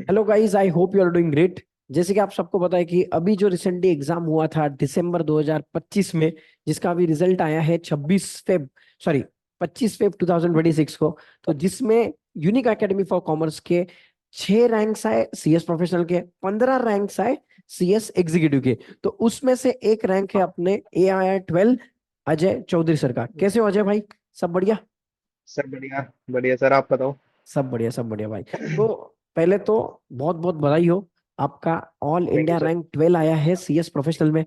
Hello guys, I hope you are doing great. जैसे कि आप सबको पता है कि अभी जो रिसेंटली एग्जाम हुआ था दिसंबर 2025 में, जिसका अभी रिजल्ट आया है 25 फेब 2026 को। तो जिसमें यूनिक एकेडमी फॉर कॉमर्स के 6 रैंक्स आए सीएस प्रोफेशनल के, 15 रैंक्स आए सीएस एग्जीक्यूटिव के। तो उसमें से एक रैंक है अपने AIR 12 अजय चौधरी सर का। कैसे हो अजय भाई? सब बढ़िया? सर बढ़िया बढ़िया सर, आप बताओ। सब बढ़िया, सब बढ़िया भाई। तो पहले तो बहुत बहुत बधाई हो, आपका all thank you India sir. Rank 12 आया है सीएस प्रोफेशनल में।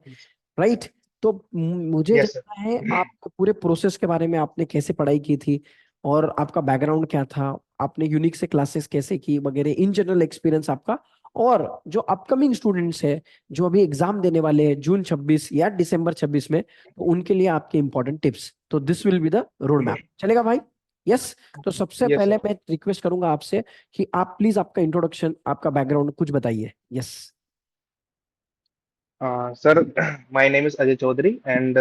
राइट। तो मुझे यस सर। जानना है आप पूरे प्रोसेस के बारे में, आपने कैसे पढ़ाई की थी और आपका बैकग्राउंड क्या था, आपने यूनिक से क्लासेस कैसे की वगैरह, इन जनरल एक्सपीरियंस आपका। और जो अपकमिंग स्टूडेंट्स है, जो अभी एग्जाम देने वाले हैं जून 26 या दिसंबर 26 में, तो उनके लिए आपके इंपॉर्टेंट टिप्स। तो this will be the road map, चलेगा भाई? यस। तो सबसे यस पहले सर। मैं रिक्वेस्ट करूंगा आपसे कि आप प्लीज आपका इंट्रोडक्शन, आपका बैकग्राउंड कुछ बताइए। Yes. Sir, my name is Ajay Chaudhary and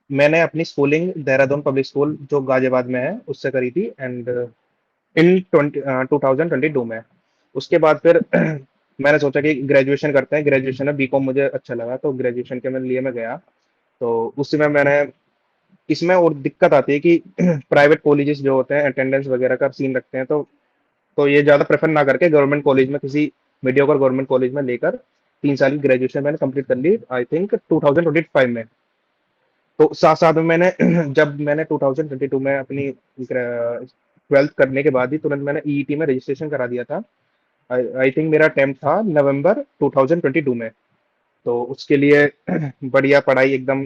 मैंने अपनी स्कूलिंग देहरादून पब्लिक स्कूल जो गाजियाबाद में है उससे करी थी। एंड इन 2022 में उसके बाद फिर मैंने सोचा कि ग्रेजुएशन करते हैं। ग्रेजुएशन में बीकॉम मुझे अच्छा लगा, तो ग्रेजुएशन के लिए मैं गया। तो उस समय मैंने इसमें और दिक्कत आती है कि प्राइवेट कॉलेजेस जो होते हैं अटेंडेंस वगैरह का सीन रखते हैं। तो ये ज्यादा प्रेफर ना करके गवर्नमेंट कॉलेज में, किसी मीडियोकर गवर्नमेंट कॉलेज में लेकर 3 साल की ग्रेजुएशन मैंने कंप्लीट कर ली, आई थिंक 2025 में। तो साथ साथ में मैंने जब मैंने 2022 में अपनी 12th करने के बाद ही तुरंत मैंने ईईटी में रजिस्ट्रेशन करा दिया था। आई थिंक मेरा अटेम्प्ट था नवंबर 2022 में। तो उसके लिए बढ़िया पढ़ाई एकदम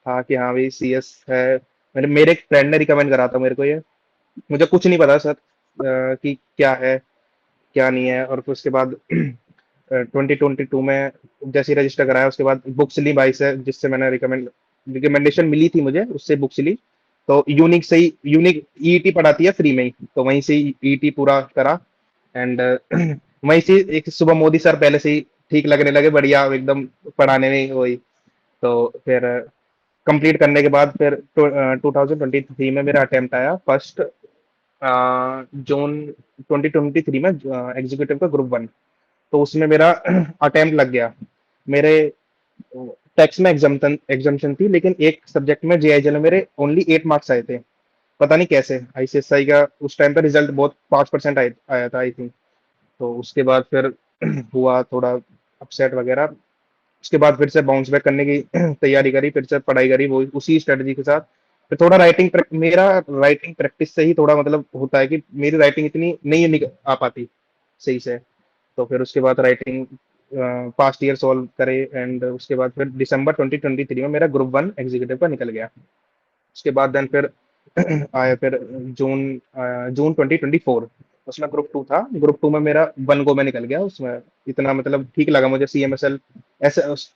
था कि हाँ भाई सीएस है। मेरे एक फ्रेंड ने रिकमेंड करा था मेरे को ये। मुझे कुछ नहीं पता सर कि क्या है क्या नहीं है। और फिर उसके बाद 2022 में जैसे ही रजिस्टर कराया उसके बाद बुक्स ली भाई से, जिससे मैंने रिकमेंडेशन मिली थी मुझे, उससे बुक्स ली। तो यूनिक से ही, यूनिक ईईटी पढ़ाती है फ्री में ही, तो वहीं से ईईटी पूरा करा। एंड वहीं से एक सुबह मोदी सर पहले से ही ठीक लगने लगे, बढ़िया एकदम पढ़ाने में वही। तो फिर कंप्लीट करने के बाद फिर 2023 में मेरा अटेम्प्ट आया फर्स्ट, जून 2023 में, एग्जीक्यूटिव का ग्रुप 1। तो उसमें मेरा अटेम्प्ट लग गया। मेरे टैक्स में एग्जाम्पशन थी, लेकिन एक सब्जेक्ट में जेआईएल में मेरे ओनली 8 मार्क्स आए थे। पता नहीं कैसे, आईसीएसआई का उस टाइम पे रिजल्ट बहुत 5% आया था आई थिंक। तो उसके बाद फिर हुआ थोड़ा अपसेट वगैरह। उसके बाद फिर से बाउंस बैक करने की तैयारी करी, फिर से पढ़ाई करी वो उसी स्ट्रेटजी के साथ। फिर थोड़ा मेरा राइटिंग प्रैक्टिस से ही थोड़ा मतलब होता है कि मेरी राइटिंग इतनी नहीं आ पाती सही से। तो फिर उसके बाद राइटिंग पास्ट ईयर सॉल्व करे। एंड उसके बाद फिर दिसंबर 2023 में मेरा ग्रुप 1 एग्जीक्यूटिव का निकल गया। उसके बाद देन फिर आया फिर जून जून 2024, उसमें ग्रुप 2 था। ग्रुप 2 में मेरा 1 गो में निकल गया उसमें। इतना मतलब ठीक लगा मुझे। CMSL,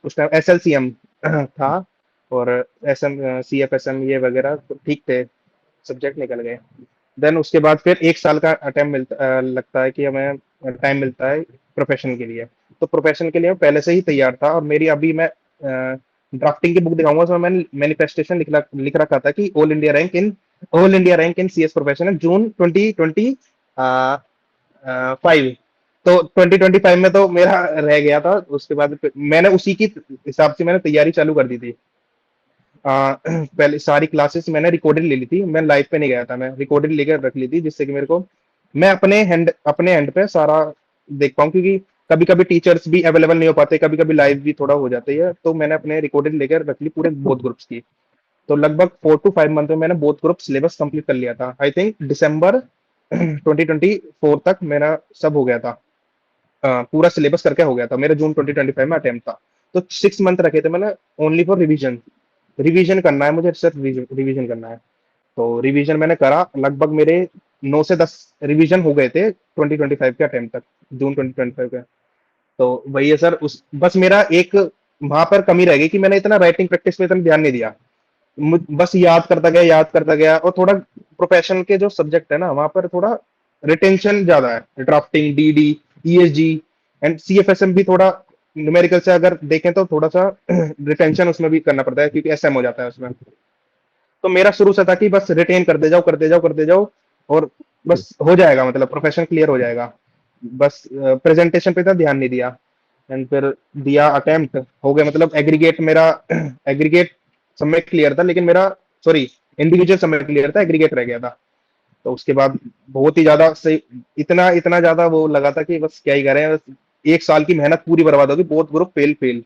उस टाइम SLCM था, और CFSM ये वगैरह तो ठीक थे, सब्जेक्ट निकल गए। देन उसके बाद फिर 1 साल का अटेम्प्ट लगता है कि हमें टाइम मिलता है प्रोफेशन के लिए। तो प्रोफेशन के लिए मैं पहले से ही तैयार था। और मेरी अभी मैं ड्राफ्टिंग की बुक दिखाऊंगा, उसमें मैंने मैनिफेस्टेशन लिख रखा था कि all India rank in CS professional June 2025। तो 2025 में तो मेरा रह गया था। उसके बाद मैंने उसी की हिसाब से मैंने तैयारी चालू कर दी थी। पहले सारी क्लासेस मैंने रिकॉर्डेड ले ली थी, मैं लाइव पे नहीं गया था, मैं रिकॉर्डेड लेकर रख ली थी, जिससे कि मेरे को मैं अपने हैंड पे सारा देख पाऊँ। क्योंकि कभी कभी टीचर्स भी अवेलेबल नहीं हो पाते, कभी कभी लाइव भी थोड़ा हो जाती है। तो मैंने अपने रिकॉर्डेड लेकर रख ली पूरे बोथ ग्रुप्स की। तो लगभग 4 to 5 मंथ में मैंने बोथ ग्रुप सिलेबस कंप्लीट कर लिया था। आई थिंक दिसंबर 2024 तक मेरा सब हो गया था। पूरा सिलेबस करके हो गया था मेरा। जून 2025 में अटेम्प्ट था। तो 6 मंथ रखे थे मैंने ओनली फॉर रिवीजन। रिवीजन करना है मुझे, सिर्फ रिवीजन करना है। तो रिवीजन मैंने करा, लगभग मेरे 9 से 10 रिवीजन हो गए थे 2025 के अटेम्प्ट तक, जून 2025 के। तो वही है सर। उस बस मेरा एक वहां पर कमी रह गई कि मैंने इतना राइटिंग प्रैक्टिस पे इतना ध्यान नहीं दिया। बस याद करता गया। और थोड़ा प्रोफेशनल के जो सब्जेक्ट है ना, वहां पर थोड़ा रिटेंशन ज्यादा है। Drafting, DD, ESG and CFSM भी थोड़ा न्यूमेरिकल से अगर देखें तो थोड़ा सा रिटेंशन उसमें भी करना पड़ता है, क्योंकि SM हो जाता है उसमें। तो मेरा शुरू से था कि बस रिटेन करते जाओ, करते जाओ, करते जाओ, और बस हो जाएगा, मतलब प्रोफेशन क्लियर हो जाएगा। बस प्रेजेंटेशन पे इतना ध्यान नहीं दिया। एंड फिर दिया अटेम्प्ट, हो गया, मतलब एग्रीगेट मेरा एग्रीगेट समय क्लियर था, लेकिन मेरा सॉरी इंडिविजुअल समय क्लियर था, एग्रीगेट रह गया था। तो उसके बाद बहुत ही ज्यादा सही, इतना इतना ज्यादा वो लगा था कि बस क्या ही करें, बस एक साल की मेहनत पूरी बर्बाद होगी, बहुत ग्रुप फेल फेल।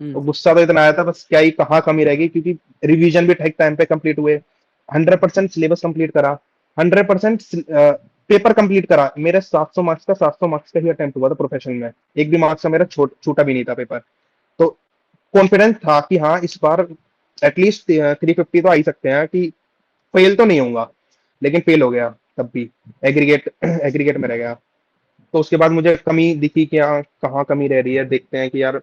हम्म। तो गुस्सा तो इतना आया था, बस क्या ही कहाँ कमी रहेगी, क्योंकि रिवीजन भी ठीक टाइम पे कंप्लीट हुए, 100% सिलेबस कंप्लीट करा, 100% पेपर कंप्लीट करा। मेरे 700 मार्क्स का 700 मार्क्स का ही अटेम्प्ट हुआ था प्रोफेशनल में, एक भी मार्क्स का मेरा छूटा भी नहीं था पेपर। तो कॉन्फिडेंस था कि हाँ इस बार एटलीस्ट 350 तो आ ही सकते हैं, कि फेल तो नहीं होऊंगा। लेकिन फेल हो गया तब भी, एग्रीगेट एग्रीगेट में रह गया। तो उसके बाद मुझे कमी दिखी कि हाँ कहाँ कमी रह रही है, देखते हैं कि यार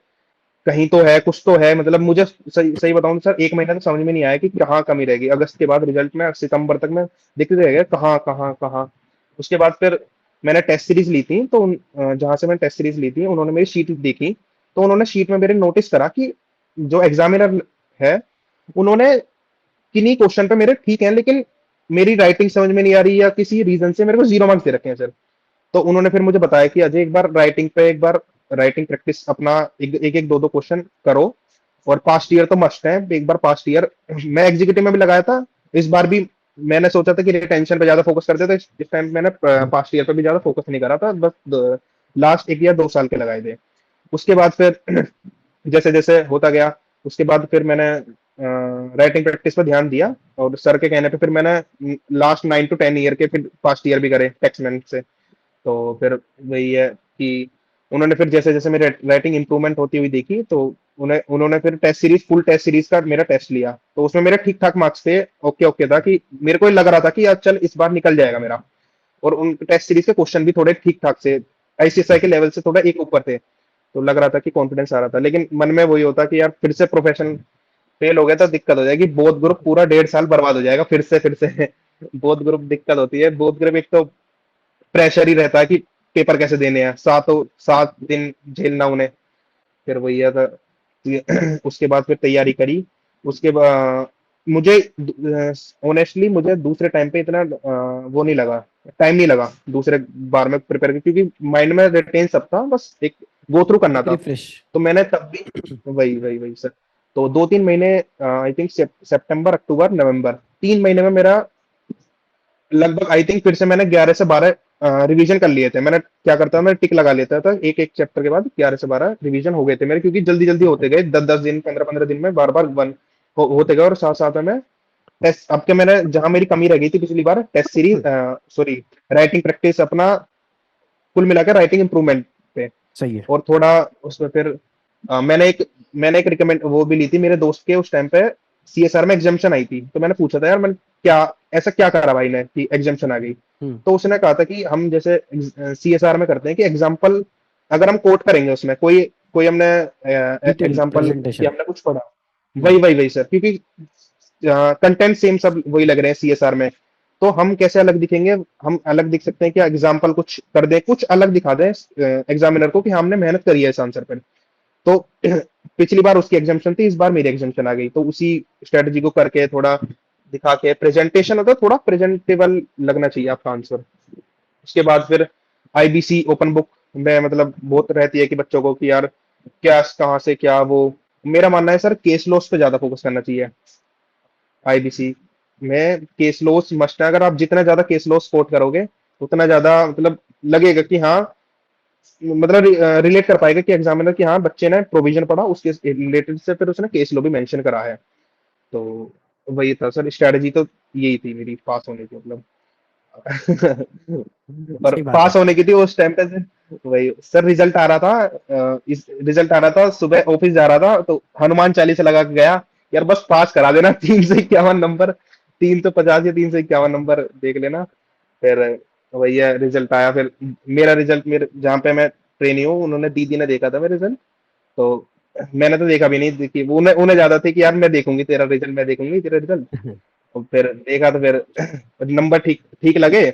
कहीं तो है, कुछ तो है। मतलब मुझे सही सही बताऊं तो सर, एक महीना तो समझ में नहीं आया कि कहाँ कमी रहेगी। अगस्त के बाद रिजल्ट में, सितंबर तक में दिखते रह गया कहाँ कहाँ कहाँ। उसके बाद फिर मैंने टेस्ट सीरीज ली थी, तो जहां से मैंने टेस्ट सीरीज ली थी, उन्होंने मेरी शीट देखी। तो उन्होंने शीट में मेरे नोटिस करा कि जो एग्जामिनर है, उन्होंने किन्हीं क्वेश्चन पे मेरे ठीक है, लेकिन मेरी राइटिंग समझ में नहीं आ रही, या किसी रीजन से मेरे को 0 मार्क्स दे रखे हैं सर। तो उन्होंने फिर मुझे बताया कि अजय, एक बार राइटिंग पे, एक बार राइटिंग प्रैक्टिस अपना एक एक दो दो क्वेश्चन करो, और पास्ट ईयर तो मस्ट है, एक बार पास्ट ईयर मैं एग्जीक्यूटिव में भी लगाया था। इस बार भी मैंने सोचा था कि रिटेंशन पे ज्यादा फोकस करते थे, इस टाइम मैंने पास्ट ईयर पे भी ज्यादा फोकस नहीं करा था, बस लास्ट 1 या 2 साल के लगाए थे। उसके बाद फिर जैसे जैसे होता गया, उसके बाद फिर मैंने राइटिंग प्रैक्टिस पर ध्यान दिया, और सर के कहने पे फिर मैंने लास्ट 9 to 10 ईयर के फिर पास्ट ईयर भी करे टेक्समैन से। तो फिर वही है कि उन्होंने फिर जैसे जैसे मेरे राइटिंग इंप्रूवमेंट होती हुई देखी, तो उन्हें उन्होंने फिर test series, full test series का मेरा टेस्ट लिया, तो उसमें मेरे ठीक ठाक मार्क्स थे, ओके ओके था, कि मेरे को लग रहा था कि यार चल इस बार निकल जाएगा मेरा। और उन टेस्ट सीरीज के क्वेश्चन भी थोड़े ठीक ठाक से, आईसीएसआई के लेवल से थोड़ा एक ऊपर थे। तो लग रहा था कि कॉन्फिडेंस आ रहा था, लेकिन मन में वही होता कि यार फिर से प्रोफेशन फेल हो गया तो दिक्कत हो जाएगी, बोथ ग्रुप पूरा 1.5 साल बर्बाद हो जाएगा फिर से बोथ ग्रुप दिक्कत होती है, बोथ ग्रुप एक तो प्रेशर ही रहता है कि पेपर कैसे देने हैं, 7 दिन झेलना उन्हें। फिर वही है तो उसके बाद फिर तैयारी करी। उसके बाद मुझे ऑनेस्टली मुझे दूसरे टाइम पे इतना वो नहीं लगा, टाइम नहीं लगा दूसरे बार में प्रिपेयर, क्योंकि माइंड में रिटेन सब था, बस एक गो थ्रू करना एक था। रिफ्रेश। तो मैंने तब भी वही वही वही सर। तो 2-3 महीने, आई थिंक सितंबर अक्टूबर नवंबर, 3 महीने में मेरा लगभग, आई थिंक फिर से मैंने 11 से 12 रिवीजन कर लिए थे। मैंने क्या करता था, मैं टिक लगा लेता था एक एक चैप्टर के बाद, 11 से 12 रिवीजन हो गए थे मेरे, क्योंकि जल्दी जल्दी होते गए, 10-10 दिन, 15-15 दिन में बार बार वन होते गए। और साथ साथ में टेस्ट, अब के मैंने जहां मेरी कमी रह गई थी पिछली बार, test series, sorry writing practice अपना, कुल मिलाकर राइटिंग इंप्रूवमेंट पे। सही है। और थोड़ा उसमें फिर मैंने एक रिकमेंड वो भी ली थी मेरे दोस्त के, उस टाइम पे सीएसआर में एग्जामेशन आई थी, तो मैंने पूछा था यार मैं क्या, ऐसा क्या करा भाई ने कि एग्जामेशन आ गई। हम्म। तो उसने कहा था कि हम जैसे सीएसआर में करते हैं कि एग्जाम्पल अगर हम कोट करेंगे उसमें, कोई कोई हमने डिटेल एग्जाम्पल कि प्रेजेंटेशन। हमने कुछ पढ़ा, वही हम्म। वही वही सर, क्योंकि कंटेंट सेम सब वही लग रहे हैं सीएसआर में। तो हम कैसे अलग दिखेंगे, हम अलग दिख सकते हैं कि एग्जाम्पल कुछ कर दें, कुछ अलग दिखा दें एग्जामिनर को कि हमने मेहनत करी है इस आंसर पर। तो पिछली बार उसकी एग्जामेशन थी, इस बार मेरी एग्जामेशन आ गई, तो उसी स्ट्रेटजी को करके थोड़ा दिखा के प्रेजेंटेशन होता है, थोड़ा प्रेजेंटेबल लगना चाहिए आपका आंसर। उसके बाद फिर आईबीसी ओपन बुक में, मतलब बहुत रहती है कि बच्चों को कि यार क्या कहाँ से क्या वो, मेरा मानना है सर केस लॉस पे ज्यादा फोकस करना चाहिए। आईबीसी में केस लॉस मस्ट है, अगर आप जितना ज्यादा केस लॉस कोट करोगे, उतना ज्यादा मतलब लगेगा कि हाँ, मतलब रिलेट कर पाएगा कि एग्जामिनर की हाँ बच्चे ने प्रोविजन पढ़ा, उसके रिलेटेड से फिर उसने केस लो भी मेंशन करा है। तो वही था सर, स्ट्रेटजी तो यही थी मेरी पास होने की, मतलब और सही बात है। पास होने की थी उस टाइम पे वही सर, रिजल्ट आ रहा था, इस रिजल्ट आ रहा था, सुबह ऑफिस जा रहा था, तो हनुमान चालीसा लगा के गया, यार बस पास करा देना, 351 नंबर, 350 या 351 नंबर देख लेना। फिर वही है, रिजल्ट आया फिर, मेरा रिजल्ट, मेरे जहाँ पे मैं ट्रेनी हूँ, उन्होंने दीदी ने देखा था मेरा रिजल्ट। तो मैंने तो देखा भी नहीं, देखी उन्हें उन्हें ज्यादा थी कि यार मैं देखूंगी तेरा रिजल्ट, मैं देखूंगी तेरा रिजल्ट। तो फिर देखा, तो फिर नंबर ठीक ठीक लगे,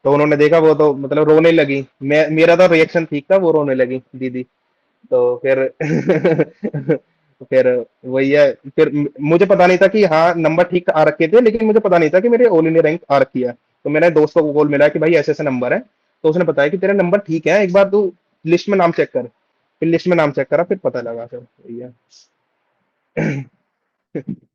तो उन्होंने देखा, वो तो मतलब रोने लगी, मैं मेरा तो रिएक्शन ठीक था, वो रोने लगी दीदी। तो फिर फिर वही है, फिर मुझे पता नहीं था कि हाँ नंबर ठीक आ रखे थे, लेकिन मुझे पता नहीं था कि मेरे ऑल इंडिया रैंक आ रखी है। तो मैंने दोस्तों को कॉल मिला कि भाई ऐसे ऐसे नंबर है, तो उसने बताया कि तेरे नंबर ठीक है, एक बार तू लिस्ट में नाम चेक कर। फिर लिस्ट में नाम चेक करा, फिर पता लगा सर वही है।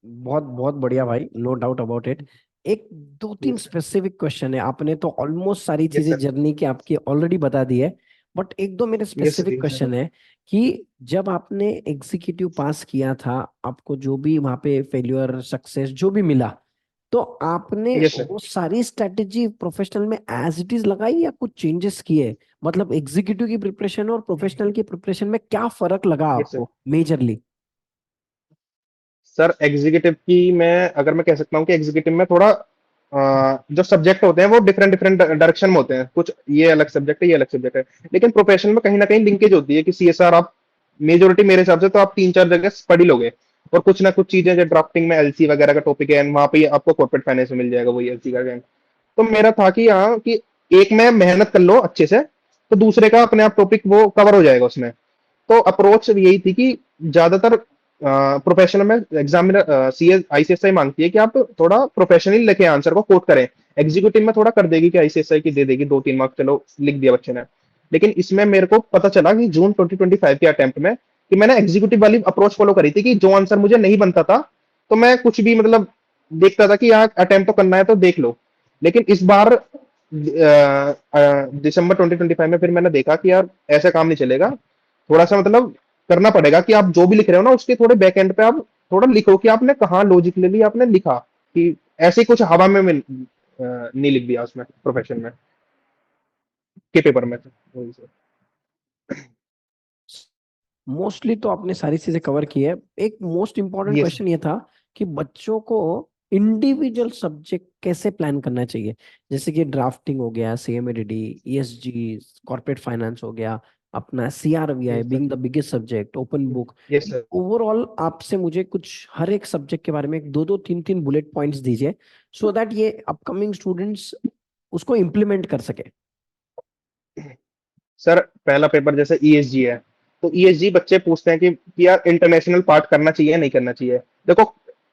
बहुत बहुत बढ़िया भाई, नो डाउट अबाउट इट। एक दो तीन यस स्पेसिफिक क्वेश्चन है, आपने तो ऑलमोस्ट सारी यस चीजें सर। जर्नी की आपकी ऑलरेडी बता दी है, बट एक दो मेरे यस सर। स्पेसिफिक क्वेश्चन है कि जब आपने एग्जीक्यूटिव पास किया था, आपको जो भी वहां पे फेल्यूर सक्सेस जो भी मिला, तो आपने यस सर। वो सारी स्ट्रेटेजी प्रोफेशनल में एज इट इज लगाई या कुछ चेंजेस किए? मतलब एग्जीक्यूटिव की प्रिपरेशन और प्रोफेशनल की प्रिपरेशन में क्या फर्क लगा यस सर। आपको मेजरली? सर एग्जीक्यूटिव की मैं अगर मैं कह सकता हूँ कि एग्जीक्यूटिव में थोड़ा जो सब्जेक्ट होते हैं वो डिफरेंट डिफरेंट डायरेक्शन में होते हैं, कुछ ये अलग सब्जेक्ट है, ये अलग सब्जेक्ट है। लेकिन प्रोफेशनल में कहीं ना कहीं लिंकेज होती है कि सीएसआर आप मेजोरिटी मेरे हिसाब से तो आप तीन चार जगह पढ़ ही लोगे। और कुछ ना कुछ चीजें जो ड्राफ्टिंग में एलसी वगैरह का टॉपिक है, वहां पे आपको कॉर्पोरेट फाइनेंस में मिल जाएगा वही एलसी का ज्ञान। तो मेरा था कि हाँ कि एक में मेहनत कर लो अच्छे से, तो दूसरे का अपने आप टॉपिक वो कवर हो जाएगा उसमें। तो अप्रोच यही थी कि ज्यादातर प्रोफेशनल में एग्जामिनर सीए आईसीएसआई मांगती है कि आप थोड़ा प्रोफेशनली लिखे आंसर को कोट करें। एग्जीक्यूटिव में थोड़ा कर देगी कि आईसीएसआई की दे देगी 2-3 मार्क्स, चलो लिख दिया बच्चे ने। लेकिन इसमें मेरे को पता चला कि जून 2025 के अटेम्प्ट में कि मैंने एग्जीक्यूटिव वाली अप्रोच फॉलो करी थी कि जो आंसर मुझे नहीं बनता था तो मैं कुछ भी मतलब देखता था कि यार अटेम्प्ट तो करना है तो देख लो। लेकिन इस बार दिसंबर 2025 में फिर मैंने देखा कि यार ऐसा काम नहीं चलेगा। थोड़ा सा मतलब करना पड़ेगा कि आप जो भी लिख रहे हो ना उसके थोड़े बैक एंड पे आप थोड़ा लिखो कि आपने कहाँ लॉजिकली आपने लिखा, कि ऐसे ही कुछ हवा में नहीं लिख दिया उसमें प्रोफेशन में के पेपर में तो वही सर। मोस्टली तो आपने सारी चीजें कवर की है। एक मोस्ट इंपॉर्टेंट ये सर। क्वेश्चन ये था कि बच्चों को इंडिविजुअल सब्जेक्ट कैसे प्लान करना चाहिए? जैसे कि ड्राफ्टिंग हो गया, सीएमएडीडी, ईएसजी, कॉर्पोरेट फाइनेंस हो गया, अपना सीआरबीआई ये sir. Being the biggest subject, open book. ये सर। ओवरऑल आपसे मुझे कुछ हर एक सब्जेक्ट के बारे में एक दो दो तीन तीन बुलेट पॉइंट्स दीजिए, सो दैट ये अपकमिंग स्टूडेंट्स उसको इम्प्लीमेंट कर सके। सर पहला पेपर जैसे ईएसजी है, तो ईएसजी बच्चे पूछते हैं कि यार इंटरनेशनल पार्ट करना चाहिए या नहीं करना चाहिए। देखो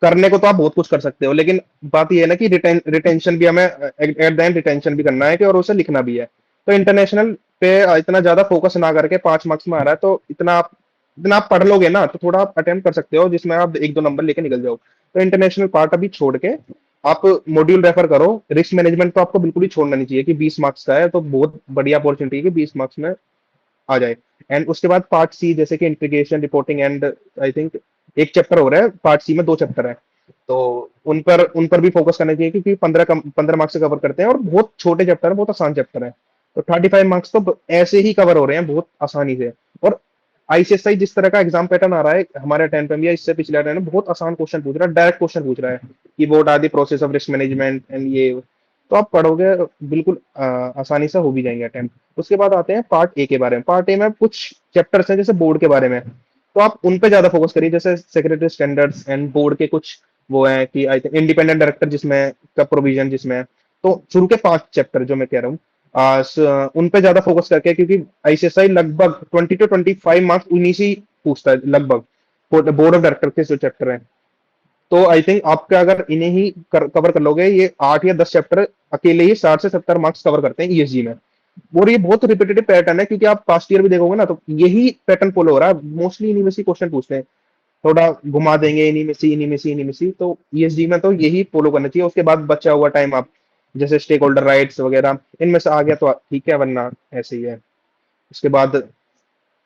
करने को तो आप बहुत कुछ कर सकते हो, लेकिन बात ये है ना कि रिटेंशन भी हमें एट द एंड रिटेंशन भी करना है कि और उसे लिखना भी है। तो इंटरनेशनल पे इतना ज्यादा फोकस ना करके 5 मार्क्स में आ रहा है तो इतना आप पढ़ लोगे ना तो थोड़ा आप अटेम्प्ट कर सकते हो जिसमें आप एक दो नंबर लेके निकल जाओ। तो इंटरनेशनल पार्ट अभी छोड़ के आप मॉड्यूल रेफर करो। रिस्क मैनेजमेंट तो आपको बिल्कुल ही छोड़ना नहीं चाहिए कि 20 मार्क्स का है तो बहुत बढ़िया अपॉर्चुनिटी है कि 20 मार्क्स में आ जाए। एंड उसके बाद पार्ट सी जैसे कि integration reporting and I think एक चैप्टर हो रहा है, पार्ट सी में 2 चैप्टर है। तो उन पर भी फोकस करना चाहिए क्योंकि 15 मार्क्स से कवर करते हैं और बहुत छोटे चैप्टर है, बहुत आसान चैप्टर है। तो 35 मार्क्स तो ऐसे ही कवर हो रहे हैं बहुत आसानी से। और आईसीएसआई जिस तरह का एग्जाम पैटर्न आ रहा है हमारे अटेम्प्ट में या इससे पिछले अटेम्प्ट में बहुत आसान क्वेश्चन पूछ रहा है, डायरेक्ट क्वेश्चन पूछ रहा है कि what are the process of risk management and ये। तो आप पढ़ोगे बिल्कुल आसानी से हो भी जाएंगे अटेम्प्ट। उसके बाद आते हैं पार्ट ए के बारे में। पार्ट ए में कुछ चैप्टर्स हैं जैसे बोर्ड के बारे में, तो आप उन पे ज्यादा फोकस करिए जैसे सेक्रेटरी स्टैंडर्ड्स एंड बोर्ड के कुछ वो है कि आई थिंक इंडिपेंडेंट डायरेक्टर जिसमें का प्रोविजन जिसमें। तो शुरू के 5 चैप्टर जो मैं कह रहा हूँ उन पे ज्यादा फोकस करके, क्योंकि आईसीएसआई लगभग 20 to 25 मार्क्स उन्हीं से ही पूछता है लगभग, बोर्ड ऑफ डायरेक्टर के जो चैप्टर हैं। तो आई थिंक आपका अगर इन्हें ही कवर कर लोगे, ये 8 या 10 चैप्टर अकेले ही 60 से 70 मार्क्स कवर करते हैं ईएसजी में। और ये बहुत रिपीटेटिव पैटर्न है क्योंकि आप पास्ट ईयर भी देखोगे ना तो यही पैटर्न फॉलो हो रहा है, मोस्टली इन्हीं में से क्वेश्चन पूछते हैं। थोड़ा घुमा देंगे इन्हीं में से इन्हीं में से इन्हीं में से, तो ईएसजी में तो यही फॉलो करना चाहिए। उसके बाद बचा हुआ टाइम आप जैसे स्टेक होल्डर राइट्स वगैरह इनमें से आ गया तो ठीक है, वरना ऐसे ही है। उसके बाद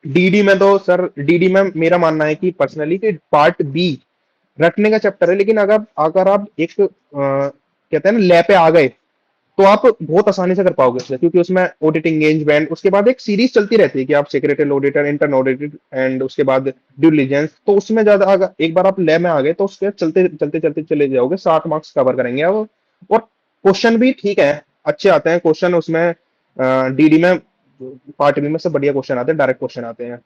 डीडी में तो सर डीडी में मेरा मानना है कि पर्सनली कि पार्ट बी रटने का चैप्टर है, लेकिन अगर आप एक कहते हैं ना लय पे आ गए तो आप बहुत आसानी से कर पाओगे उससे, क्योंकि उसमें ऑडिटिंग एंगेजमेंट उसके बाद एक सीरीज चलती रहती है कि आप secretary auditor intern auditor and उसके बाद ड्यू डिलिजेंस। तो उसमें ज्यादा अगर एक बार आप लय में आ गए तो उसके चलते चलते चलते चले जाओगे, 60 मार्क्स कवर करेंगे आप। और क्वेश्चन भी ठीक है, अच्छे आते हैं क्वेश्चन उसमें। डीडी में पार्ट बी में से बढ़िया क्वेश्चन आते हैं, डायरेक्ट क्वेश्चन आते हैं।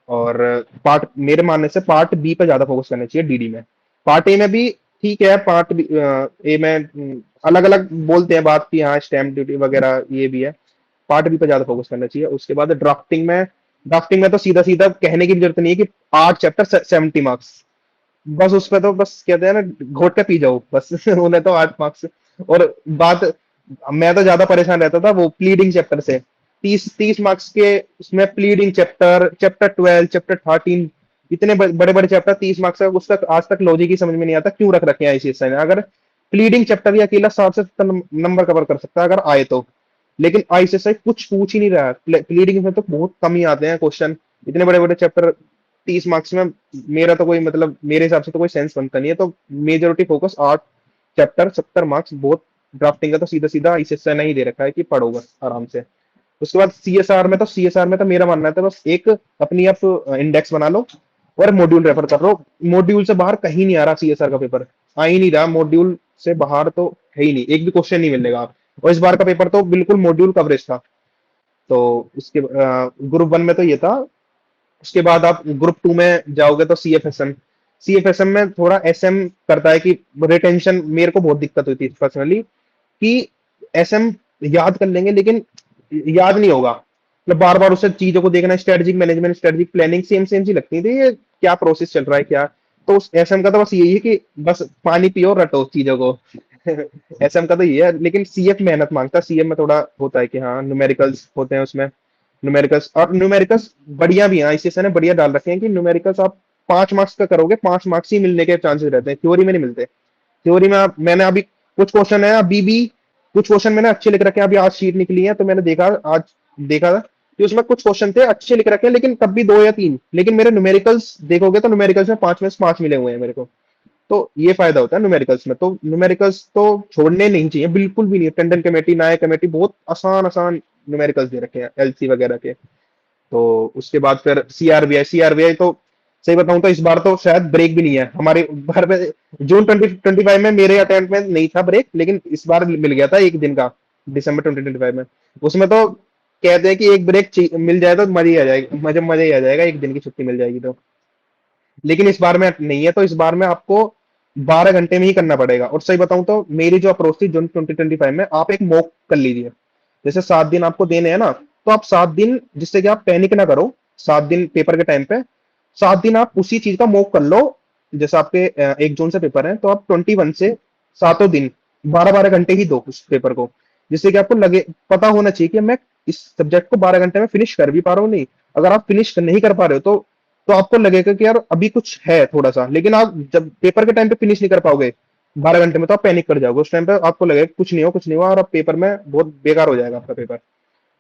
और पार्ट मेरे मानने से पार्ट बी पे ज्यादा फोकस करना चाहिए डीडी में। पार्ट ए में भी ठीक है, पार्ट ए में अलग अलग बोलते हैं बात की, हाँ स्टैम्प ड्यूटी वगैरह ये भी है। पार्ट बी पे ज्यादा फोकस करना चाहिए। उसके बाद ड्राफ्टिंग में तो सीधा सीधा कहने की भी जरूरत नहीं है कि 8 चैप्टर 70 मार्क्स, बस उस पे तो बस कहते हैं ना घोट के पी जाओ बस। उन्हें तो 8 मार्क्स। और बात मैं तो ज्यादा परेशान रहता था वो प्लीडिंग चैप्टर से। 30 30 मार्क्स के उसमें प्लीडिंग चैप्टर, चैप्टर 12, चैप्टर 13, इतने बड़े बड़े चैप्टर 30 मार्क्स का, उसका आज तक लॉजिक ही समझ में नहीं आता क्यों रख रखे हैं आईसीएसआई ने। अगर प्लीडिंग चैप्टर या अकेला 60 से 70 नंबर कवर कर सकता है अगर आए तो, लेकिन आईसीएसआई कुछ पूछ ही नहीं रहा है। प्लीडिंग में तो बहुत कम ही आते हैं क्वेश्चन, इतने बड़े बड़े चैप्टर 30 मार्क्स में। मेरा तो कोई मतलब मेरे हिसाब से तो कोई सेंस बनता नहीं है। तो मेजोरिटी फोकस 8 चैप्टर 70 मार्क्स, बहुत ड्राफ्टिंग का तो सीधा सीधा आईसीएसआई ने ही दे रखा है कि पढ़ो बस आराम से। उसके बाद सीएसआर में तो मेरा मानना है तो बस एक अपनी आप इंडेक्स बना लो और मॉड्यूल रेफर कर लो। मॉड्यूल से बाहर कहीं नहीं आ रहा सीएसआर का पेपर, आ ही नहीं रहा मॉड्यूल से बाहर तो है ही नहीं, एक भी क्वेश्चन नहीं मिलेगा आप। और इस बार का पेपर तो बिल्कुल मॉड्यूल कवरेज था। तो उसके ग्रुप वन में तो ये था। उसके बाद आप ग्रुप टू में जाओगे तो सीएफएसएम में थोड़ा एसएम करता है कि रिटेंशन, मेरे को बहुत दिक्कत हुई थी पर्सनली कि एसएम याद कर लेंगे लेकिन याद नहीं होगा, मतलब बार बार उससे चीजों को देखना, strategic management, strategic planning same same सी लगती थी, ये क्या प्रोसेस चल रहा है क्या। तो उस एसएम का तो बस यही है कि बस पानी पियो रटो चीजों को। एसएम का तो ये है, लेकिन सीएफ मेहनत मांगता है। सीएफ में थोड़ा होता है कि हाँ न्यूमेरिकल्स होते हैं उसमें, न्यूमेरिकल्स, और न्यूमेरिकल्स बढ़िया भी है, आईसीएसई ने बढ़िया डाल रखे हैं कि न्यूमेरिकल्स आप 5 मार्क्स का करोगे, 5 मार्क्स ही मिलने के चांसेस रहते हैं, थ्योरी में नहीं मिलते। थ्योरी में आप, मैंने अभी कुछ क्वेश्चन है अभी भी, कुछ क्वेश्चन मैंने अच्छे लिख रखे हैं, अभी आज शीट निकली है तो मैंने देखा आज, देखा था कि उसमें कुछ क्वेश्चन थे अच्छे लिख रखे हैं लेकिन तब भी 2 या 3, लेकिन मेरे न्यूमेरिकल्स देखोगे तो न्यूमेरिकल्स में 5 में से 5 मिले हुए हैं मेरे को। तो ये फायदा होता है न्यूमेरिकल्स में। तो न्यूमेरिकल्स तो छोड़ने नहीं चाहिए बिल्कुल भी नहीं। टंडन कमेटी, नायक कमेटी, बहुत आसान आसान न्यूमेरिकल्स दे रखे हैं एलसी वगैरह के। तो उसके बाद फिर सीआरबीआई तो सही बताऊं तो इस बार तो शायद ब्रेक भी नहीं है हमारे घर में। जून 2025 में मेरे अटेम्प्ट में नहीं था ब्रेक, लेकिन इस बार मिल गया था एक दिन का, दिसंबर 2025 में। उसमें तो कहते हैं कि एक ब्रेक मिल जाए तो मजा ही आ जाएगा, मजा ही आ जाएगा, एक दिन की छुट्टी मिल जाएगी तो। लेकिन इस बार में नहीं है, तो इस बार में आपको 12 घंटे में ही करना पड़ेगा। और सही बताऊं तो मेरी जो अप्रोच थी जून 2025 में, आप एक मॉक कर लीजिए। जैसे 7 दिन आपको देने हैं ना, तो आप 7 दिन, जिससे कि आप पैनिक ना करो 7 दिन पेपर के टाइम पे, 7 दिन आप उसी चीज का मॉक कर लो। जैसे आपके 1 जून से पेपर है तो आप 21 से सातों दिन 12 12 घंटे ही दो उस पेपर को, जिससे कि आपको लगे, पता होना चाहिए कि मैं इस सब्जेक्ट को 12 घंटे में फिनिश कर भी पा रहा हूँ नहीं। अगर आप फिनिश नहीं कर पा रहे हो तो आपको लगेगा कि यार अभी कुछ है थोड़ा सा, लेकिन आप जब पेपर के टाइम पे फिनिश नहीं कर पाओगे 12 घंटे में तो आप पैनिक कर जाओगे। उस टाइम पे आपको लगेगा कुछ नहीं हो, कुछ नहीं हुआ, और अब पेपर में बहुत बेकार हो जाएगा आपका पेपर।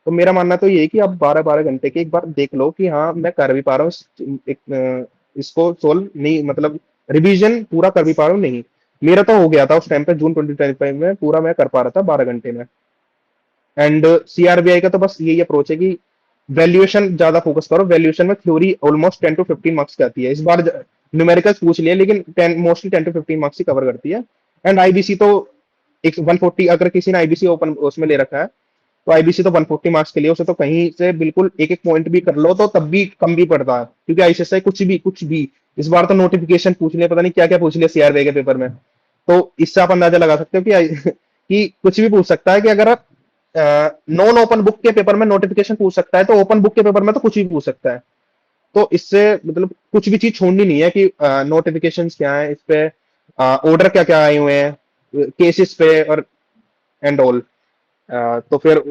तो मेरा मानना तो ये है कि आप 12 12 घंटे के एक बार देख लो कि हाँ मैं कर भी पा रहा हूँ इसको सोल्व, नहीं मतलब रिवीजन पूरा कर भी पा रहा हूँ नहीं। मेरा तो हो गया था उस टाइम पे जून 2025 में, पूरा मैं कर पा रहा था 12 घंटे में। एंड सीआरबीआई का तो बस यही अप्रोच है कि वैल्यूएशन ज्यादा फोकस करो। वैल्यूएशन में थ्योरी ऑलमोस्ट 10 to 15 मार्क्स की आती है। इस बार न्यूमेरिकल्स पूछ लिए लेकिन 10 mostly 10 to 15 marks he cover करती है। एंड आईबीसी तो एक 140, अगर किसी ने आईबीसी ओपन उसमें ले रखा है तो आईबीसी तो 140 मार्क्स के लिए, उसे तो कहीं से बिल्कुल एक एक पॉइंट भी कर लो तो तब भी कम भी पड़ता है, क्योंकि आईसीएसआई कुछ भी इस बार तो नोटिफिकेशन पूछ लिया, पता नहीं क्या क्या पूछ लिया सीआरबीआई के पेपर में। तो इससे आप अंदाजा लगा सकते हो कि कुछ भी पूछ सकता है, कि अगर आप नॉन ओपन बुक के पेपर में नोटिफिकेशन पूछ सकता है तो ओपन बुक के पेपर में तो कुछ भी पूछ सकता है। तो इससे मतलब कुछ भी चीज छोड़नी नहीं है कि नोटिफिकेशन क्या है, इस पे ऑर्डर क्या क्या आए हुए हैं केसेस पे और एंड ऑल। तो फिर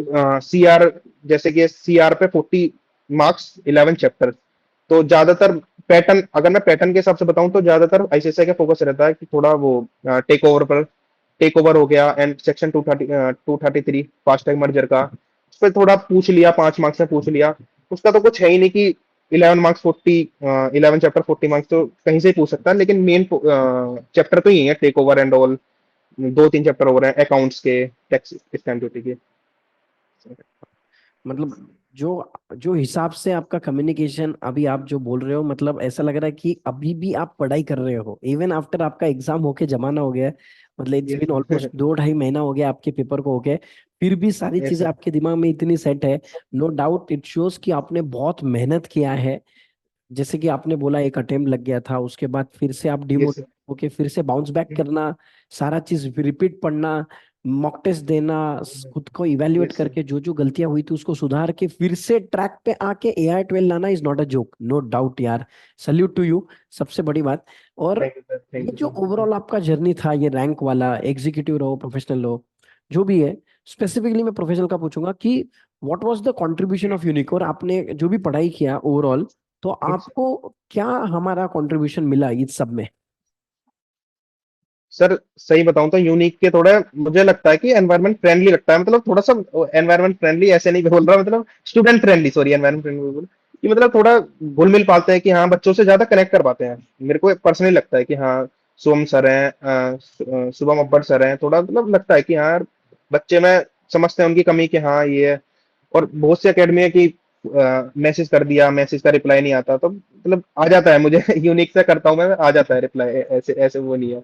सीआर, जैसे कि सीआर पे 40 मार्क्स 11 चैप्टर। तो ज्यादातर पैटर्न, अगर मैं पैटर्न के हिसाब से बताऊं तो ज्यादातर आईसीएसआई का फोकस रहता है कि थोड़ा वो टेक ओवर पर, टेक ओवर हो गया, and section 233 fast tag merger का, उस पर थोड़ा पूछ लिया, 5 मार्क्स में पूछ लिया। उसका तो कुछ है ही नहीं कि 11 मार्क्स 40, 11 चैप्टर 40 मार्क्स तो कहीं से ही पूछ सकता है, लेकिन मेन चैप्टर तो यही है, take over and all. 2 3 chapter हो रहे हैं अकाउंट्स के, टैक्स स्टैम्प ड्यूटी के। मतलब जो जो हिसाब से आपका कम्युनिकेशन अभी आप जो बोल रहे हो, मतलब ऐसा लग रहा है कि अभी भी आप पढ़ाई कर रहे हो इवन आफ्टर आपका एग्जाम होके जमाना हो गया है। मतलब इट्स यस। बिन ऑलमोस्ट 2 2.5 महीना हो गया आपके पेपर को हो गए, फिर भी सारी यस चीजें सर। आपके दिमाग में इतनी सेट है। नो डाउट इट शोज कि आपने बहुत मेहनत किया है। जैसे कि आपने बोला एक अटेम्प्ट लग गया था, उसके बाद फिर से आप यस डिमोटिवेट होके फिर से बाउंस बैक करना, सारा चीज रिपीट पढ़ना, मॉक टेस्ट देना, खुद को इवेल्युएट यस सर। करके जो जो गलतियां हुई थी उसको सुधार के फिर से ट्रैक पे आके AI-12 लाना is not a joke, no doubt यार। सल्यूट टू यू, सबसे बड़ी बात। और थैंक यू सर, ये थैंक यू जो सर। ओवरऑल आपका जर्नी था, ये रैंक वाला, एग्जीक्यूटिव रहो, प्रोफेशनल रहो, जो भी है, स्पेसिफिकली मैं प्रोफेशनल का पूछूंगा कि what was the contribution of unique, और आपने जो भी पढ़ाई किया ओवरऑल, तो आपको क्या हमारा कंट्रीब्यूशन मिला इस सब में? सर सही बताऊं तो यूनिक के थोड़ा मुझे लगता है कि एनवायरनमेंट फ्रेंडली लगता है, मतलब थोड़ा सा एनवायरनमेंट फ्रेंडली ऐसे नहीं बोल रहा, मतलब student friendly, sorry environment friendly कि मतलब थोड़ा घुल मिल पाते हैं कि हाँ बच्चों से ज्यादा कनेक्ट कर पाते हैं। मेरे को पर्सनली लगता है कि हाँ सोम सर हैं, शुभम अब्बर सर हैं, थोड़ा मतलब लगता है कि हाँ यार बच्चे में समझते हैं उनकी कमी कि हाँ ये है। और बहुत सी अकेडमी है कि मैसेज कर दिया, मैसेज का रिप्लाई नहीं आता, तो मतलब आ जाता है मुझे यूनिक से करता हूँ मैं, आ जाता है रिप्लाई, ऐसे ऐसे वो नहीं है।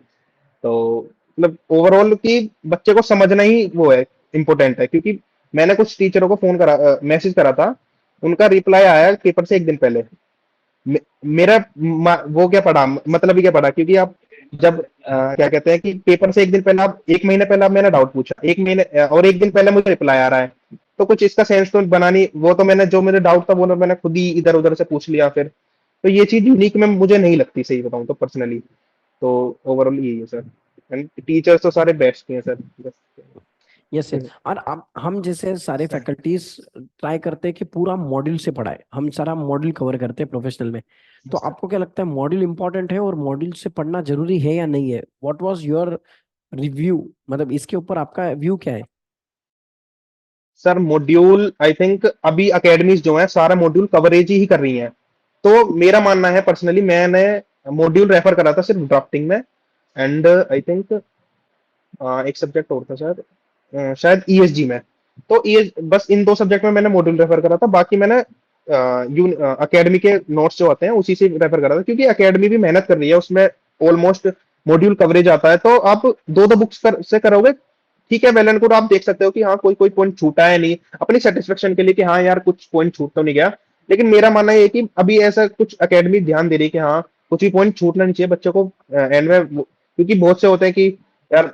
तो मतलब ओवरऑल कि बच्चे को समझना ही वो है, इम्पोर्टेंट है, क्योंकि मैंने कुछ टीचरों को फोन करा, मैसेज करा था, उनका रिप्लाई आया पेपर से एक दिन पहले। मेरा वो क्या पढ़ा, मतलब ही क्या पढ़ा, क्योंकि आप जब क्या कहते हैं कि पेपर से एक दिन पहले, आप एक महीने पहले आप मैंने डाउट पूछा, एक महीने और एक दिन पहले मुझे रिप्लाई आ रहा है, तो कुछ इसका सेंस तो बनानी, वो तो मैंने जो मेरे डाउट था वो मैंने खुद ही इधर उधर से पूछ लिया फिर। तो ये चीज यूनिक में मुझे नहीं लगती, सही बताऊं तो पर्सनली। तो ओवरऑल यही है सर, एंड टीचर्स तो सारे बेस्ट ही हैं सर, बस। Yes yes. और अब हम जैसे सारे फैकल्टीज ट्राई करते हैं कि पूरा मॉड्यूल से पढ़ाए, हम सारा मॉड्यूल कवर करते हैं प्रोफेशनल में। तो आपको क्या लगता है, मॉड्यूल इंपॉर्टेंट है और मॉड्यूल से पढ़ना जरूरी है या नहीं है? व्हाट वाज योर रिव्यू, मतलब इसके ऊपर आपका व्यू क्या है? सर मॉड्यूल आई थिंक अभी अकेडमीज जो है सारा मॉड्यूल कवरेज ही कर रही हैं। तो मेरा मानना है पर्सनली, मैंने मॉड्यूल रेफर करा था सिर्फ ड्राफ्टिंग में, एंड आई थिंक एक सब्जेक्ट और था शायद, शायद ईएसजी में। तो ये बस इन दो सब्जेक्ट में मैंने मॉड्यूल रेफर करा था, बाकी मैंने अकेडमी के नोट्स जो आते हैं उसी से रेफर करा था, क्योंकि अकेडमी भी मेहनत कर रही है उसमें, ऑलमोस्ट मॉड्यूल कवरेज आता है। तो आप दो दो बुक्स से करोगे, ठीक है, वेल एंड गुड, आप देख सकते हो कि हाँ कोई कोई पॉइंट छूटा है नहीं, अपनी सेटिस्फेक्शन के लिए कि हाँ यार कुछ पॉइंट छूट तो नहीं गया। लेकिन मेरा मानना ये है कि अभी ऐसा कुछ अकेडमी ध्यान दे रही है कि हाँ कुछ भी पॉइंट छूटना नहीं चाहिए बच्चों को एंड में, क्योंकि बहुत से होते हैं कि यार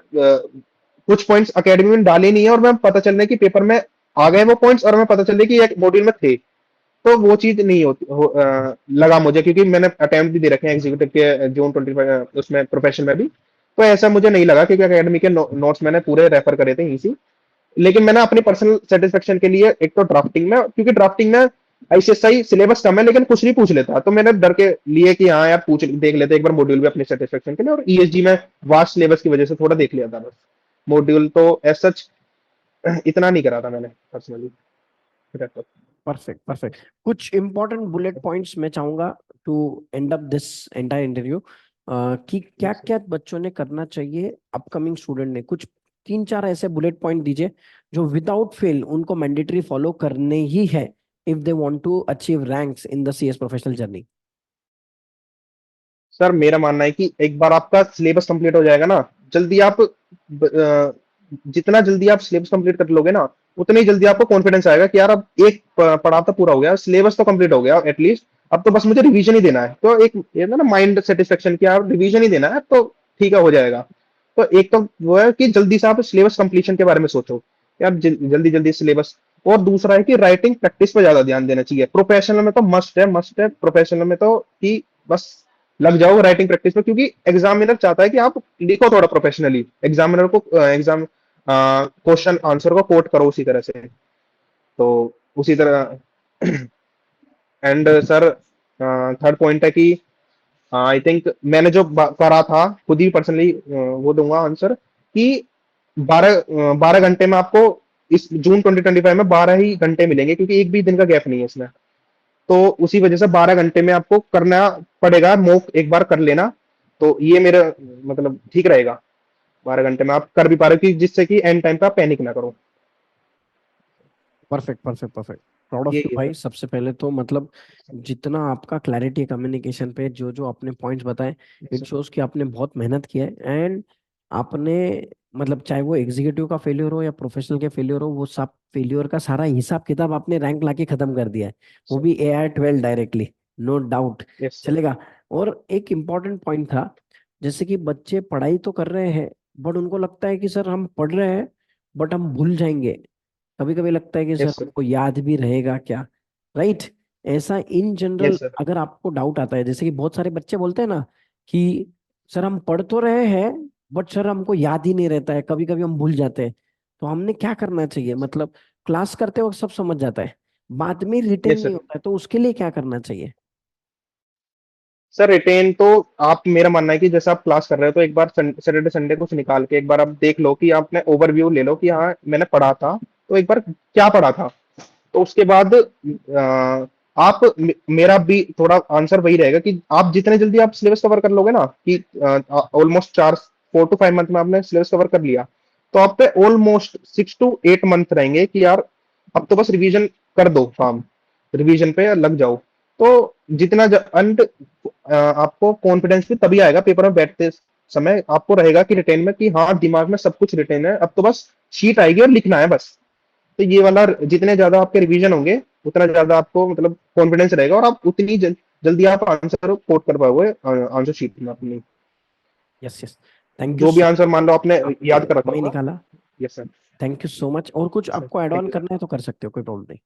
कुछ पॉइंट्स अकेडमी में डाले नहीं है और मैं पता चल रहा है कि पेपर में आ गए वो पॉइंट्स, और मैं पता चल रहा है कि एक मॉड्यूल में थे। तो वो चीज नहीं होती लगा मुझे, क्योंकि मैंने अटेम्प्ट भी दे रखे हैं एग्जीक्यूटिव के जून 25 उसमें प्रोफेशन में भी। तो ऐसा मुझे नहीं लगा, क्योंकि अकेडमी के नोट्स मैंने पूरे रेफर करे थे इसी। लेकिन मैंने अपनी पर्सनल सेटिस्फेक्शन के लिए एक तो ड्राफ्टिंग में, क्योंकि ड्राफ्टिंग में आईसीएसआई सिलेबस कम है लेकिन कुछ नहीं पूछ लेता, तो मैंने डर के लिए कि हाँ यार पूछ देख लेते एक बार मॉड्यूल भी अपनी सेटिस्फेक्शन के लिए, और ईएसजी में वास्ट सिलेबस की वजह से थोड़ा देख लिया था बस। मॉड्यूल तो एज सच इतना नहीं करा था मैंने पर्सनली। Perfect perfect. कुछ इंपॉर्टेंट बुलेट पॉइंट्स मैं चाहूंगा to end up this entire interview, कि क्या क्या बच्चों ने करना चाहिए, अपकमिंग स्टूडेंट ने कुछ तीन चार ऐसे बुलेट पॉइंट दीजिए जो विदाउट फेल उनको मैंडेटरी फॉलो करने ही है if they want to achieve ranks in the CS professional journey. Sir मेरा मानना है कि एक बार आपका सिलेबस कंप्लीट हो जाएगा ना, जल्दी आप जितना जल्दी आप सिलेबस कंप्लीट कर लोगे ना, उतनी जल्दी आपको कॉन्फिडेंस आएगा कि यार अब एक पड़ाव तो पूरा हो गया, सिलेबस तो कंप्लीट हो गया एटलीस्ट, अब तो बस मुझे रिवीजन ही देना है। तो एक ये ना माइंड सेटिस्फेक्शन की, आप रिवीजन ही देना है तो ठीक है हो जाएगा। तो एक तो वो है कि जल्दी से आप सिलेबस कंप्लीशन के बारे में सोचो यार, जल्दी जल्दी सिलेबस। और दूसरा है कि राइटिंग प्रैक्टिस पर ज्यादा ध्यान देना चाहिए, प्रोफेशनल में तो मस्ट है प्रोफेशनल में तो, कि बस लग जाओ राइटिंग प्रैक्टिस में, क्योंकि एग्जामिनर चाहता है कि आप लिखो थोड़ा प्रोफेशनली, एग्जामिनर को एग्जाम क्वेश्चन आंसर को कोट करो उसी तरह से। तो उसी तरह एंड सर थर्ड पॉइंट है कि आई थिंक मैंने जो करा था खुद ही पर्सनली वो दूंगा आंसर कि 12 घंटे में आपको इस जून 2025 में 12 ही घंटे मिलेंगे, क्योंकि एक भी दिन का गैप नहीं है इसमें। तो उसी वजह से 12 घंटे में आपको करना पड़ेगा, मॉक एक बार कर लेना। तो ये मेरा मतलब ठीक रहेगा, 12 घंटे में आप कर भी पा रहे हो कि जिससे कि एंड टाइम पे आप पैनिक ना करो। Perfect perfect perfect. Proud of you यही है भाई, सर। सबसे पहले तो मतलब जितना आपका क्लैरिटी कम्युनिकेशन पे जो जो आपने पॉइंट्स बताए, इट शोज कि आपने बहुत मेहनत किया है। एंड आपने मतलब चाहे वो एग्जीक्यूटिव का फेलियर हो या प्रोफेशनल के फेलियर हो, वो सब फेलियर का सारा हिसाब किताब आपने रैंक लाके खत्म कर दिया है, वो भी AR 12 directly, no doubt. Yes sir. चलेगा। और एक इम्पॉर्टेंट पॉइंट था, जैसे कि बच्चे पढ़ाई तो कर रहे हैं बट उनको लगता है कि सर हम पढ़ रहे हैं बट हम भूल जाएंगे, कभी कभी लगता है कि सर यस सर। हमको याद भी रहेगा क्या, राइट? ऐसा इन जनरल यस सर। अगर आपको डाउट आता है, जैसे कि बहुत सारे बच्चे बोलते हैं ना कि सर हम पढ़ तो रहे हैं बट सर हमको याद ही नहीं रहता है, कभी कभी हम भूल जाते हैं, तो हमने क्या करना चाहिए? मतलब क्लास करते वक्त सब समझ जाता है, बाद में रिटेन यस नहीं सर। होता है, तो उसके लिए क्या करना चाहिए? सर रिटेन तो आप, मेरा मानना है कि जैसे आप क्लास कर रहे हो तो एक बार सैटरडे संडे कुछ निकाल के एक बार आप देख लो कि आपने ओवरव्यू ले लो कि हाँ मैंने पढ़ा था, तो एक बार क्या पढ़ा था। तो उसके बाद आप मेरा भी थोड़ा आंसर वही रहेगा कि आप जितने जल्दी आप सिलेबस कवर कर लोगे ना, कि ऑलमोस्ट 4 to 5 मंथ में आपने सिलेबस कवर कर लिया, तो आप पे ऑलमोस्ट 6 to 8 मंथ रहेंगे कि यार अब तो बस रिवीजन कर दो, काम रिवीजन पे लग जाओ। तो जितना अंड आपको कॉन्फिडेंस भी तभी आएगा पेपर में बैठते समय, आपको रहेगा कि रिटेन में कि हाँ दिमाग में सब कुछ रिटेन है, अब तो बस शीट आएगी और लिखना है बस। तो ये वाला जितने ज्यादा आपके रिवीजन होंगे उतना ज्यादा आपको मतलब कॉन्फिडेंस रहेगा, और आप उतनी जल्दी आप आंसर कोट कर पाओगे आंसर शीट में अपनी। यस यस, थैंक यू जो भी सो आंसर मान लो आपने मच, आपने याद कर रखा समय होगा। निकाला। Yes sir. Thank you so much. और कुछ सर आपको add thank on you sir. करना है तो कर सकते हो, कोई प्रॉब्लम नहीं।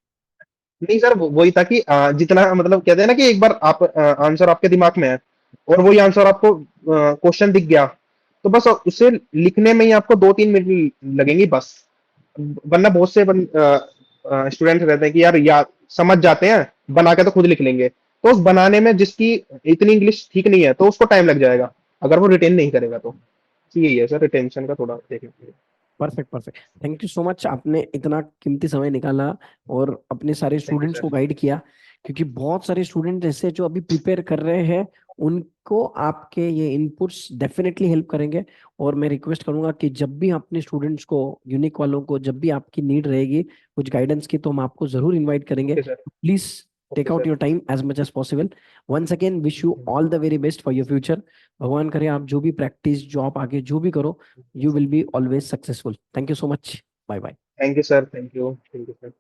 नहीं सर, वही था कि जितना मतलब कहते हैं ना कि एक बार आप आंसर आपके दिमाग में है और वही आंसर आपको क्वेश्चन दिख गया, तो बस उसे लिखने में ही आपको 2-3 मिनट लगेंगे बस। वरना बहुत से स्टूडेंट रहते हैं कि यार समझ जाते हैं, बना के तो खुद लिख लेंगे, तो उस बनाने में जिसकी इतनी इंग्लिश ठीक नहीं है तो उसको टाइम लग जाएगा अगर वो रिटेन नहीं करेगा तो। यही है सर, रिटेंशन का थोड़ा देखेंगे। Perfect perfect. Thank you so much, आपने इतना कीमती समय निकाला और अपने सारे थैंक यू स्टूडेंट्स को सर। गाइड किया। क्योंकि बहुत सारे स्टूडेंट ऐसे जो अभी प्रिपेयर कर रहे हैं, उनको आपके ये इनपुट्स डेफिनेटली हेल्प करेंगे। और मैं रिक्वेस्ट करूंगा कि जब भी अपने स्टूडेंट्स को, यूनिक वालों को, जब भी आपकी नीड रहेगी कुछ गाइडेंस की, तो हम आपको जरूर इनवाइट करेंगे। Okay sir. Please take okay out sir. Your time as much as possible. Once again wish you all the very best for your future. भगवान करे आप जो भी प्रैक्टिस, जो आप आगे जो भी करो, you will be always successful. Thank you so much. Bye bye. Thank you sir. Thank you. Thank you sir.